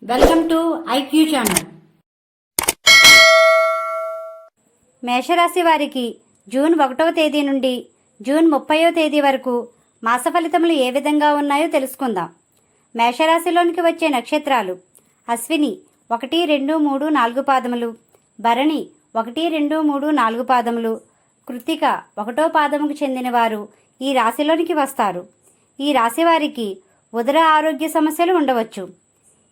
Welcome to IQ channel. మేషరాశి వారికి June 1వ తేదీ నుండి జూన్ 30వ తేదీ వరకు మాస ఫలితములు ఏ విధంగా ఉన్నాయో తెలుసుకుందాం. మేషరాశిలోనికి వచ్చే నక్షత్రాలు: అశ్విని 1, 2, 3, 4 పాదములు, భరణి 1, 2, 3, 4 పాదములు, కృత్తిక 1వ పాదముకు చెందిన వారు ఈ రాశిలోనికి వస్తారు. ఈ రాశి వారికి ఉదర ఆరోగ్య సమస్యలు ఉండవచ్చు.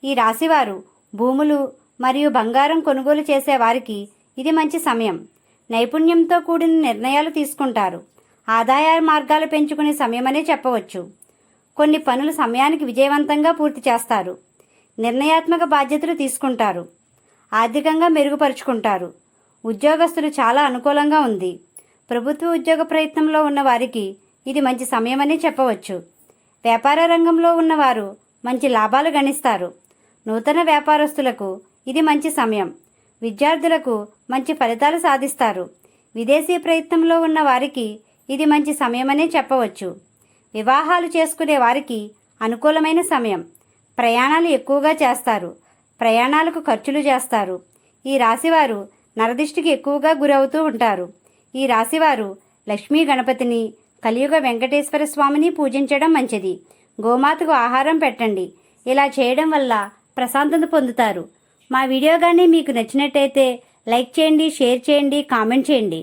ఈ రాశివారు భూములు మరియు బంగారం కొనుగోలు చేసే వారికి ఇది మంచి సమయం. నైపుణ్యంతో కూడిన నిర్ణయాలు తీసుకుంటారు. ఆదాయ మార్గాలు పెంచుకునే సమయమనే చెప్పవచ్చు. కొన్ని పనులు సమయానికి విజయవంతంగా పూర్తి చేస్తారు. నిర్ణయాత్మక బాధ్యతలు తీసుకుంటారు. ఆర్థికంగా మెరుగుపరుచుకుంటారు. ఉద్యోగస్తులు చాలా అనుకూలంగా ఉంది. ప్రభుత్వ ఉద్యోగ ప్రయత్నంలో ఉన్న వారికి ఇది మంచి సమయమనే చెప్పవచ్చు. వ్యాపార రంగంలో ఉన్నవారు మంచి లాభాలు గణిస్తారు. నూతన వ్యాపారస్తులకు ఇది మంచి సమయం. విద్యార్థులకు మంచి ఫలితాలు సాధిస్తారు. విదేశీ ప్రయత్నంలో ఉన్న వారికి ఇది మంచి సమయమనే చెప్పవచ్చు. వివాహాలు చేసుకునే వారికి అనుకూలమైన సమయం. ప్రయాణాలు ఎక్కువగా చేస్తారు. ప్రయాణాలకు ఖర్చులు చేస్తారు. ఈ రాశివారు నరదిష్టికి ఎక్కువగా గురవుతూ ఉంటారు. ఈ రాశివారు లక్ష్మీ గణపతిని, కలియుగ వెంకటేశ్వర స్వామిని పూజించడం మంచిది. గోమాతకు ఆహారం పెట్టండి. ఇలా చేయడం వల్ల ప్రశాంతత పొందుతారు. మా వీడియో కానీ మీకు నచ్చినట్టయితే లైక్ చేయండి, షేర్ చేయండి, కామెంట్ చేయండి.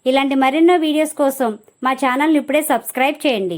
ఇలాంటి మరెన్నో వీడియోస్ కోసం మా ఛానల్ని ఇప్పుడే సబ్స్క్రైబ్ చేయండి.